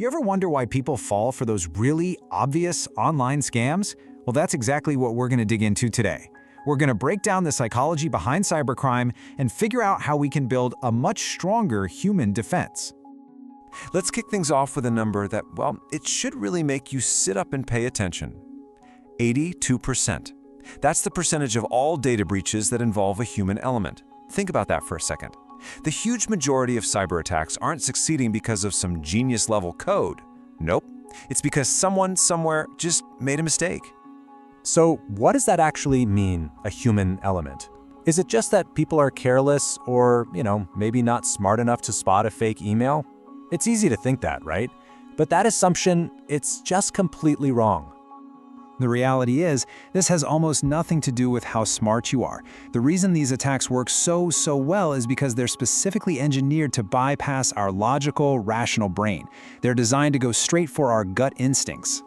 You ever wonder why people fall for those really obvious online scams? Well, that's exactly what we're going to dig into today. We're going to break down the psychology behind cybercrime and figure out how we can build a much stronger human defense. Let's kick things off with a number that, well, it should really make you sit up and pay attention. 82%. That's the percentage of all data breaches that involve a human element. Think about that for a second. The huge majority of cyber attacks aren't succeeding because of some genius-level code. Nope. It's because someone somewhere just made a mistake. So what does that actually mean, a human element? Is it just that people are careless or, maybe not smart enough to spot a fake email? It's easy to think that, right? But that assumption, it's just completely wrong. The reality is, this has almost nothing to do with how smart you are. The reason these attacks work so well is because they're specifically engineered to bypass our logical, rational brain. They're designed to go straight for our gut instincts.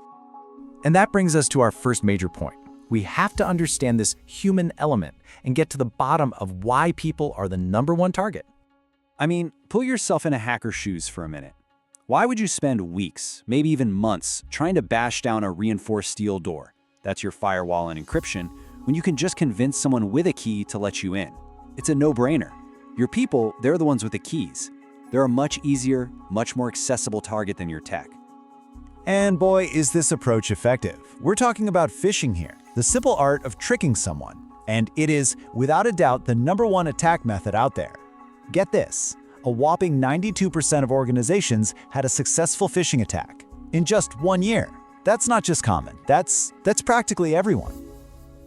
And that brings us to our first major point. We have to understand this human element and get to the bottom of why people are the #1 target. I mean, put yourself in a hacker's shoes for a minute. Why would you spend weeks, maybe even months, trying to bash down a reinforced steel door? That's your firewall and encryption, when you can just convince someone with a key to let you in. It's a no-brainer. Your people, they're the ones with the keys. They're a much easier, much more accessible target than your tech. And boy, is this approach effective. We're talking about phishing here, the simple art of tricking someone. And it is, without a doubt, the #1 attack method out there. Get this, a whopping 92% of organizations had a successful phishing attack in just 1 year. That's not just common, that's practically everyone.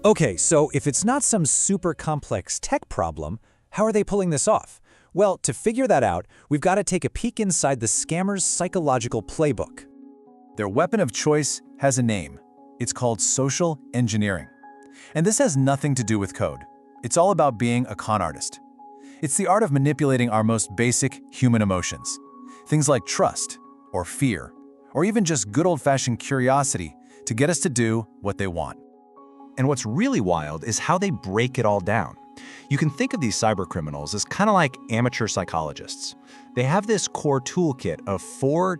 Okay, so if it's not some super complex tech problem, how are they pulling this off? Well, to figure that out, we've got to take a peek inside the scammer's psychological playbook. Their weapon of choice has a name. It's called social engineering. And this has nothing to do with code. It's all about being a con artist. It's the art of manipulating our most basic human emotions. Things like trust, or fear, or even just good old-fashioned curiosity to get us to do what they want. And what's really wild is how they break it all down. You can think of these cybercriminals as kind of like amateur psychologists. They have this core toolkit of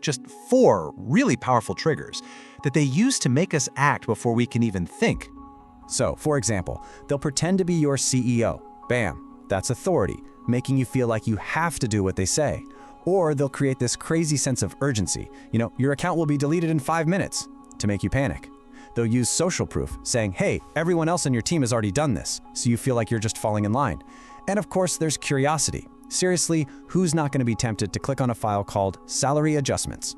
just four really powerful triggers that they use to make us act before we can even think. So, for example, they'll pretend to be your CEO. Bam, that's authority, making you feel like you have to do what they say. Or they'll create this crazy sense of urgency. Your account will be deleted in 5 minutes, to make you panic. They'll use social proof, saying, hey, everyone else on your team has already done this, so you feel like you're just falling in line. And of course, there's curiosity. Seriously, who's not going to be tempted to click on a file called salary adjustments?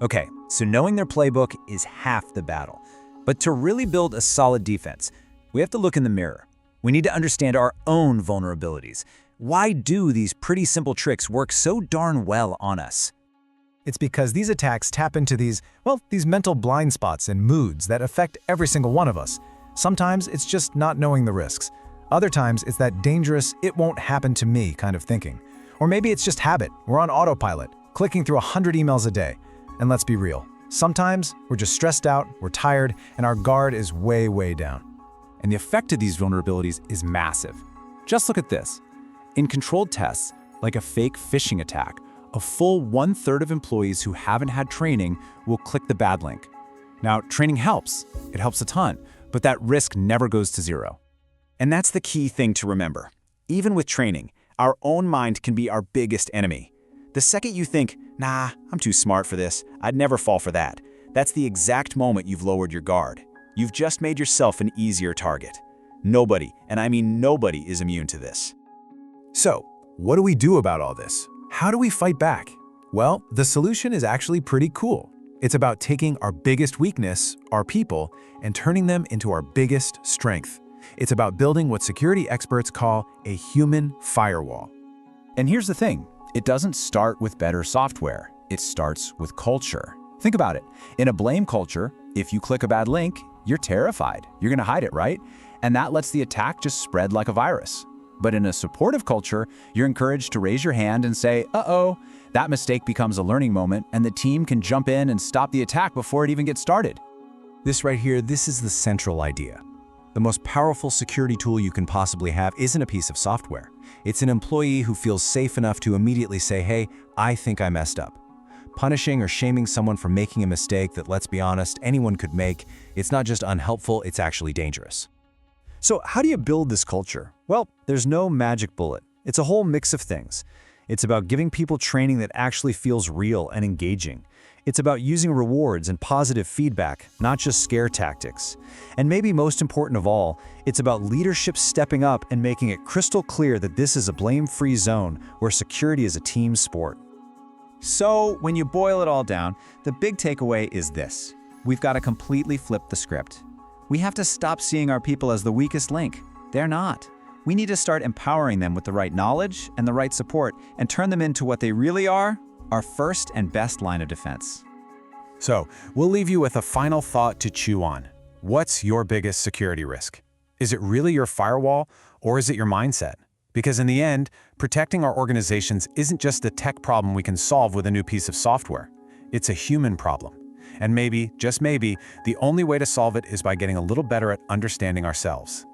Okay, so knowing their playbook is half the battle. But to really build a solid defense, we have to look in the mirror. We need to understand our own vulnerabilities. Why do these pretty simple tricks work so darn well on us? It's because these attacks tap into these mental blind spots and moods that affect every single one of us. Sometimes it's just not knowing the risks. Other times it's that dangerous, it won't happen to me kind of thinking. Or maybe it's just habit. We're on autopilot, clicking through 100 emails a day. And let's be real. Sometimes we're just stressed out, we're tired, and our guard is way down. And the effect of these vulnerabilities is massive. Just look at this. In controlled tests, like a fake phishing attack, a full 1/3 of employees who haven't had training will click the bad link. Now, training helps. It helps a ton, but that risk never goes to zero. And that's the key thing to remember. Even with training, our own mind can be our biggest enemy. The second you think, nah, I'm too smart for this, I'd never fall for that, that's the exact moment you've lowered your guard. You've just made yourself an easier target. Nobody, and I mean nobody, is immune to this. So, what do we do about all this? How do we fight back? Well, the solution is actually pretty cool. It's about taking our biggest weakness, our people, and turning them into our biggest strength. It's about building what security experts call a human firewall. And here's the thing, it doesn't start with better software. It starts with culture. Think about it. In a blame culture, if you click a bad link, you're terrified. You're gonna hide it, right? And that lets the attack just spread like a virus. But in a supportive culture, you're encouraged to raise your hand and say, uh-oh. That mistake becomes a learning moment, and the team can jump in and stop the attack before it even gets started. This right here, this is the central idea. The most powerful security tool you can possibly have isn't a piece of software. It's an employee who feels safe enough to immediately say, hey, I think I messed up. Punishing or shaming someone for making a mistake that, let's be honest, anyone could make, it's not just unhelpful, it's actually dangerous. So how do you build this culture? Well, there's no magic bullet. It's a whole mix of things. It's about giving people training that actually feels real and engaging. It's about using rewards and positive feedback, not just scare tactics. And maybe most important of all, it's about leadership stepping up and making it crystal clear that this is a blame-free zone where security is a team sport. So, when you boil it all down, the big takeaway is this. We've got to completely flip the script. We have to stop seeing our people as the weakest link. They're not. We need to start empowering them with the right knowledge and the right support and turn them into what they really are, our first and best line of defense. So, we'll leave you with a final thought to chew on. What's your biggest security risk? Is it really your firewall, or is it your mindset? Because in the end, protecting our organizations isn't just a tech problem we can solve with a new piece of software. It's a human problem. And maybe, just maybe, the only way to solve it is by getting a little better at understanding ourselves.